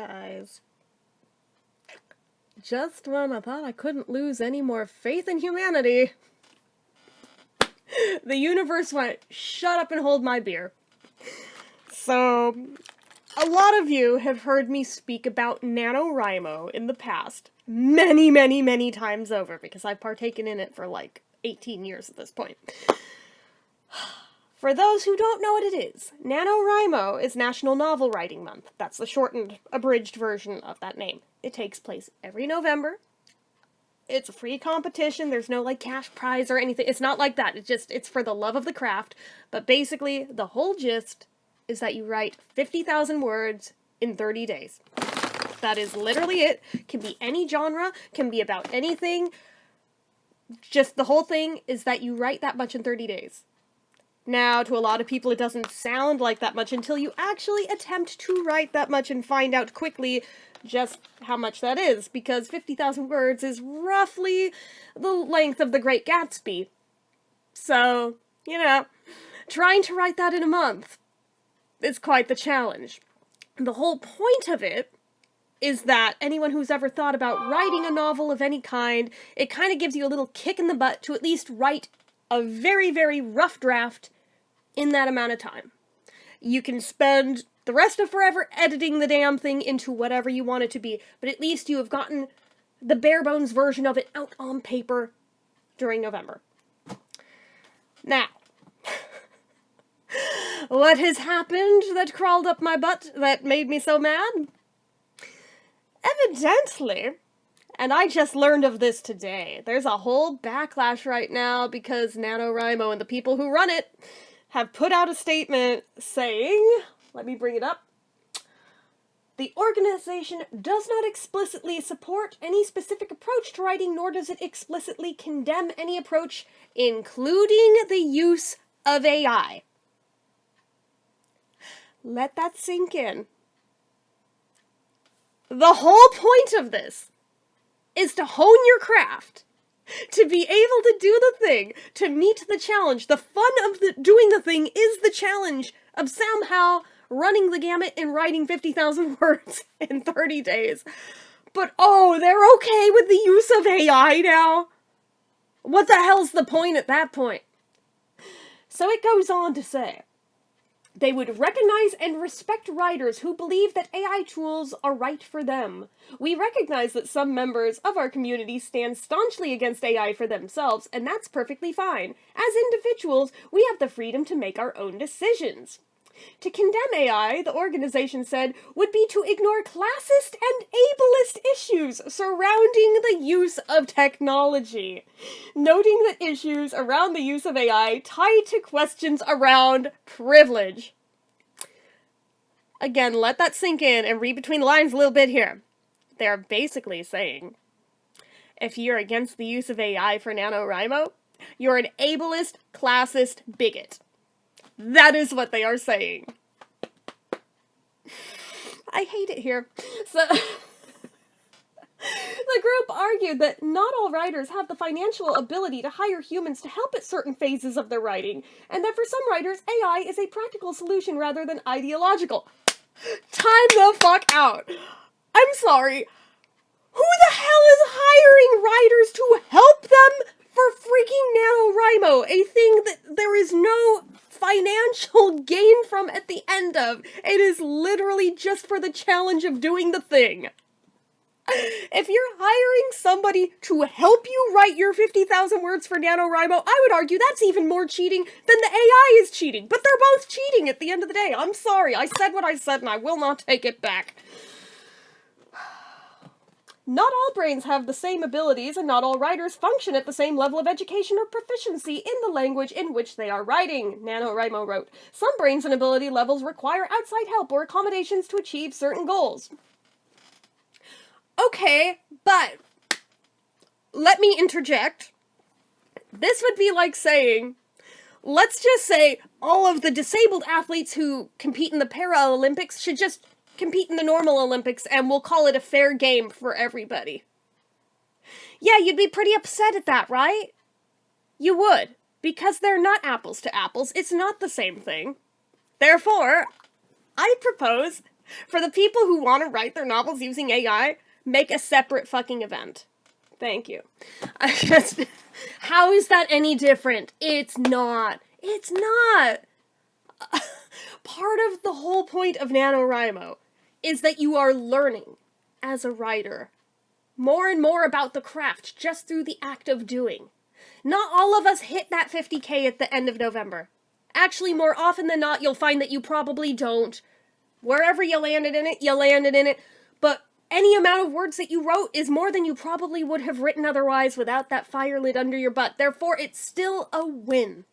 guys. Just when I thought I couldn't lose any more faith in humanity, the universe went, shut up and hold my beer. So, a lot of you have heard me speak about NaNoWriMo in the past, many, many, many times over, because I've partaken in it for like 18 years at this point. For those who don't know what it is, NaNoWriMo is National Novel Writing Month. That's the shortened, abridged version of that name. It takes place every November. It's a free competition. There's no, like, cash prize or anything. It's not like that. It's for the love of the craft. But basically, the whole gist is that you write 50,000 words in 30 days. That is literally it. Can be any genre, can be about anything. Just the whole thing is that you write that much in 30 days. Now, to a lot of people, it doesn't sound like that much until you actually attempt to write that much and find out quickly just how much that is, because 50,000 words is roughly the length of The Great Gatsby. So, you know, trying to write that in a month is quite the challenge. The whole point of it is that anyone who's ever thought about writing a novel of any kind, it kind of gives you a little kick in the butt to at least write a very, very rough draft in that amount of time. You can spend the rest of forever editing the damn thing into whatever you want it to be, but at least you have gotten the bare bones version of it out on paper during November. Now, what has happened that crawled up my butt that made me so mad? Evidently, and I just learned of this today, there's a whole backlash right now because NaNoWriMo and the people who run it have put out a statement saying, let me bring it up, the organization does not explicitly support any specific approach to writing, nor does it explicitly condemn any approach, including the use of AI. Let that sink in. The whole point of this is to hone your craft, to be able to do the thing, to meet the challenge. The fun of doing the thing is the challenge of somehow running the gamut and writing 50,000 words in 30 days. But oh, they're okay with the use of AI now? What the hell's the point at that point? So it goes on to say, they would recognize and respect writers who believe that AI tools are right for them. We recognize that some members of our community stand staunchly against AI for themselves, and that's perfectly fine. As individuals, we have the freedom to make our own decisions. To condemn AI, the organization said, would be to ignore classist and ableist issues surrounding the use of technology, noting that issues around the use of AI tie to questions around privilege. Again, let that sink in and read between the lines a little bit here. They're basically saying, if you're against the use of AI for NaNoWriMo, you're an ableist, classist bigot. That is what they are saying. I hate it here. So, the group argued that not all writers have the financial ability to hire humans to help at certain phases of their writing, and that for some writers, AI is a practical solution rather than ideological. Time the fuck out. I'm sorry. Who the hell is hiring writers to help them for freaking NaNoWriMo? A thing that there is no financial gain from at the end of. It is literally just for the challenge of doing the thing. If you're hiring somebody to help you write your 50,000 words for NaNoWriMo, I would argue that's even more cheating than the AI is cheating. But they're both cheating at the end of the day. I'm sorry. I said what I said and I will not take it back. Not all brains have the same abilities, and not all writers function at the same level of education or proficiency in the language in which they are writing, NaNoWriMo wrote. Some brains and ability levels require outside help or accommodations to achieve certain goals. Okay, but let me interject. This would be like saying, let's just say all of the disabled athletes who compete in the Paralympics should just compete in the normal Olympics and we'll call it a fair game for everybody. Yeah, you'd be pretty upset at that, right? You would, because they're not apples to apples. It's not the same thing. Therefore, I propose For the people who want to write their novels using AI, make a separate fucking event. Thank you. How is that any different? It's not. It's not. Part of the whole point of NaNoWriMo is that you are learning as a writer more and more about the craft just through the act of doing. Not all of us hit that 50K at the end of November. Actually, more often than not, you'll find that you probably don't. Wherever you landed in it, you landed in it. But any amount of words that you wrote is more than you probably would have written otherwise without that fire lit under your butt. Therefore, it's still a win.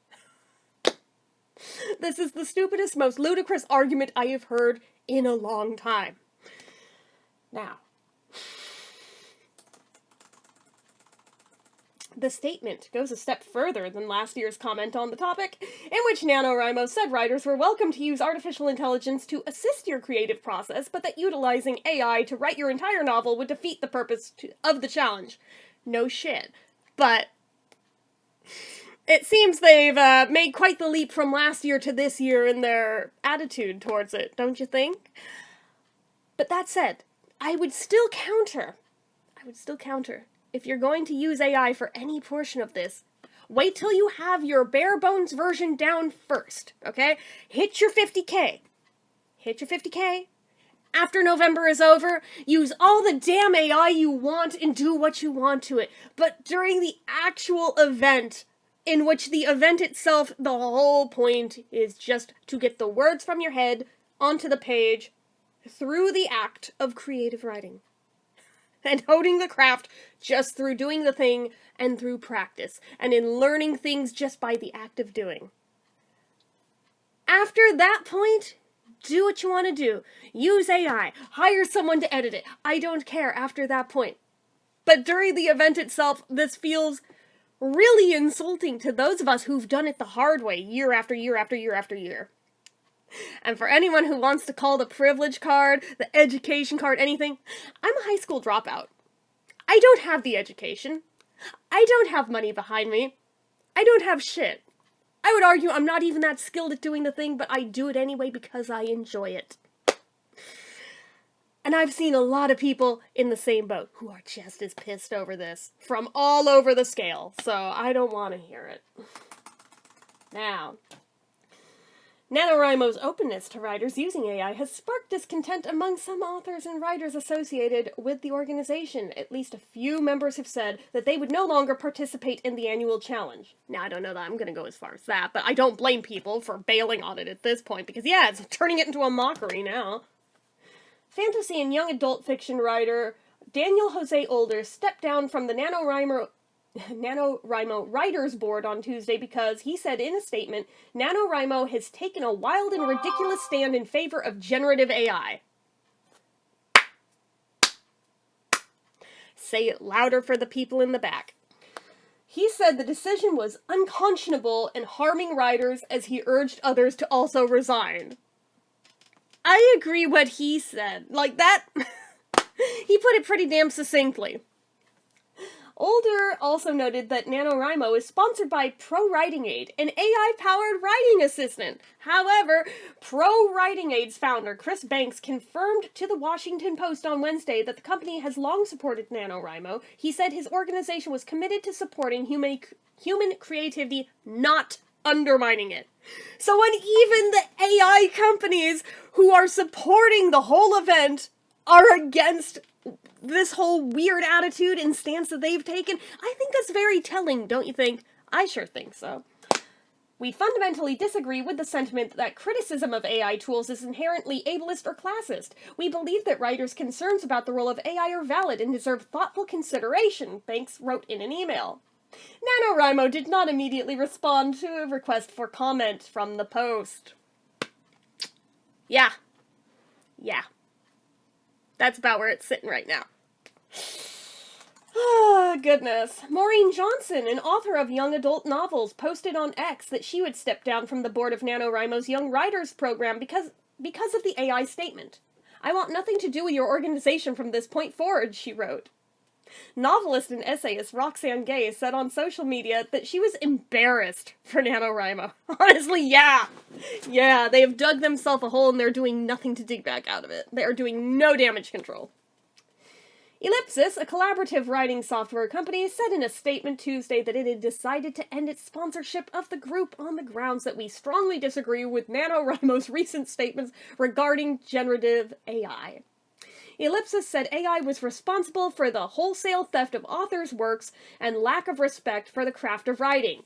This is the stupidest, most ludicrous argument I have heard in a long time. Now, the statement goes a step further than last year's comment on the topic, in which NaNoWriMo said writers were welcome to use artificial intelligence to assist your creative process, but that utilizing AI to write your entire novel would defeat the purpose of the challenge. No shit. But it seems they've made quite the leap from last year to this year in their attitude towards it, don't you think? But that said, I would still counter. If you're going to use AI for any portion of this, wait till you have your bare bones version down first, okay? Hit your 50K. After November is over, use all the damn AI you want and do what you want to it. But during the actual event, in which the event itself, the whole point is just to get the words from your head onto the page through the act of creative writing. And honing the craft just through doing the thing and through practice, and in learning things just by the act of doing. After that point, do what you want to do. Use AI. Hire someone to edit it. I don't care after that point. But during the event itself, this feels really insulting to those of us who've done it the hard way year after year after year after year. And for anyone who wants to call the privilege card, the education card, anything, I'm a high school dropout. I don't have the education. I don't have money behind me. I don't have shit. I would argue I'm not even that skilled at doing the thing, but I do it anyway because I enjoy it. And I've seen a lot of people in the same boat who are just as pissed over this from all over the scale, so I don't want to hear it. Now, NaNoWriMo's openness to writers using AI has sparked discontent among some authors and writers associated with the organization. At least a few members have said that they would no longer participate in the annual challenge. Now, I don't know that I'm going to go as far as that, but I don't blame people for bailing on it at this point, because yeah, it's turning it into a mockery now. Fantasy and young adult fiction writer Daniel Jose Older stepped down from the NaNoWriMo Writers Board on Tuesday because he said in a statement, NaNoWriMo has taken a wild and ridiculous stand in favor of generative AI. Say it louder for the people in the back. He said the decision was unconscionable and harming writers as he urged others to also resign. I agree what he said. Like that, he put it pretty damn succinctly. Older also noted that NaNoWriMo is sponsored by Pro Writing Aid, an AI-powered writing assistant. However, Pro Writing Aid's founder, Chris Banks, confirmed to the Washington Post on Wednesday that the company has long supported NaNoWriMo. He said his organization was committed to supporting human creativity, not undermining it. So when even the AI companies who are supporting the whole event are against this whole weird attitude and stance that they've taken, I think that's very telling, don't you think? I sure think so. We fundamentally disagree with the sentiment that criticism of AI tools is inherently ableist or classist. We believe that writers' concerns about the role of AI are valid and deserve thoughtful consideration, Banks wrote in an email. NaNoWriMo did not immediately respond to a request for comment from the Post. Yeah. That's about where it's sitting right now. Oh, goodness. Maureen Johnson, an author of young adult novels, posted on X that she would step down from the board of NaNoWriMo's Young Writers program because of the AI statement. I want nothing to do with your organization from this point forward, she wrote. Novelist and essayist Roxane Gay said on social media that she was embarrassed for NaNoWriMo. Honestly, yeah. Yeah, they have dug themselves a hole and they're doing nothing to dig back out of it. They are doing no damage control. Ellipsis, a collaborative writing software company, said in a statement Tuesday that it had decided to end its sponsorship of the group on the grounds that we strongly disagree with NaNoWriMo's recent statements regarding generative AI. Ellipsis said AI was responsible for the wholesale theft of authors' works and lack of respect for the craft of writing.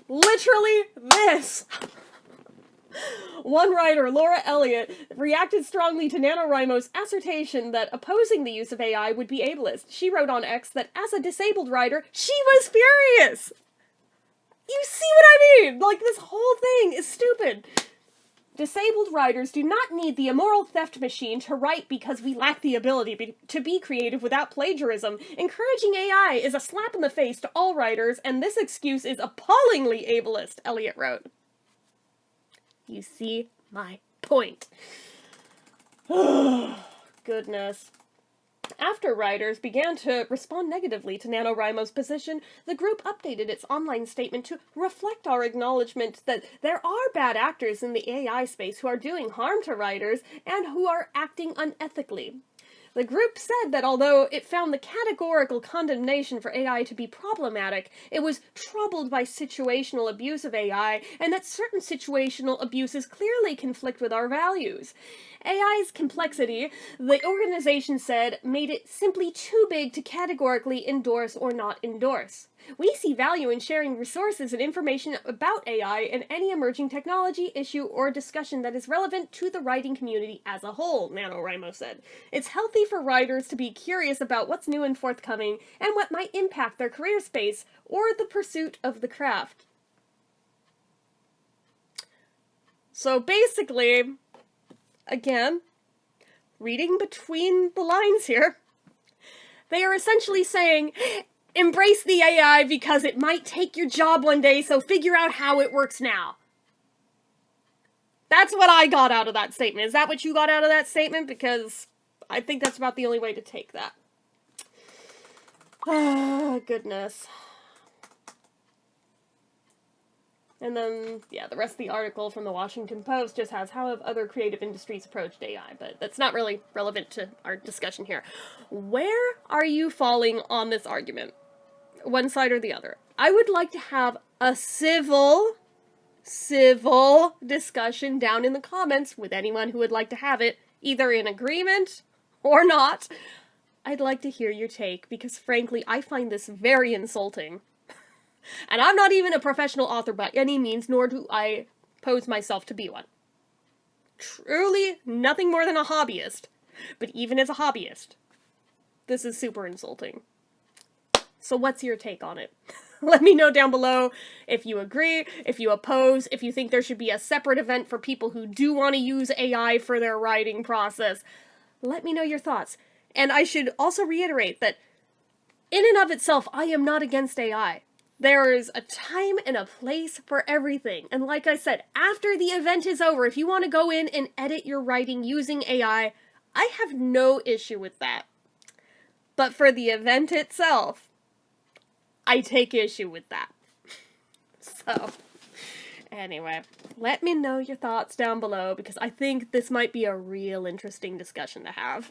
Literally this! One writer, Laura Elliott, reacted strongly to NaNoWriMo's assertion that opposing the use of AI would be ableist. She wrote on X that as a disabled writer, she was furious! You see what I mean? Like, this whole thing is stupid. Disabled writers do not need the immoral theft machine to write because we lack the ability to be creative without plagiarism. Encouraging AI is a slap in the face to all writers, and this excuse is appallingly ableist, Elliott wrote. You see my point. Goodness. After writers began to respond negatively to NaNoWriMo's position, the group updated its online statement to reflect our acknowledgement that there are bad actors in the AI space who are doing harm to writers and who are acting unethically. The group said that although it found the categorical condemnation for AI to be problematic, it was troubled by situational abuse of AI, and that certain situational abuses clearly conflict with our values. AI's complexity, the organization said, made it simply too big to categorically endorse or not endorse. We see value in sharing resources and information about AI and any emerging technology, issue, or discussion that is relevant to the writing community as a whole, NaNoWriMo said. It's healthy for writers to be curious about what's new and forthcoming and what might impact their career space or the pursuit of the craft. So basically, again, reading between the lines here, they are essentially saying, embrace the AI because it might take your job one day, so figure out how it works now. That's what I got out of that statement. Is that what you got out of that statement? Because I think that's about the only way to take that. Ah, goodness. And then, yeah, the rest of the article from the Washington Post just has how have other creative industries approached AI, but that's not really relevant to our discussion here. Where are you falling on this argument? One side or the other? I would like to have a civil discussion down in the comments with anyone who would like to have it, either in agreement or not. I'd like to hear your take, because frankly, I find this very insulting. And I'm not even a professional author by any means, nor do I pose myself to be one. Truly nothing more than a hobbyist. But even as a hobbyist, this is super insulting. So what's your take on it? Let me know down below if you agree, if you oppose, if you think there should be a separate event for people who do want to use AI for their writing process. Let me know your thoughts. And I should also reiterate that in and of itself, I am not against AI. There is a time and a place for everything. And like I said, after the event is over, if you want to go in and edit your writing using AI, I have no issue with that. But for the event itself, I take issue with that. So, anyway, let me know your thoughts down below, because I think this might be a real interesting discussion to have.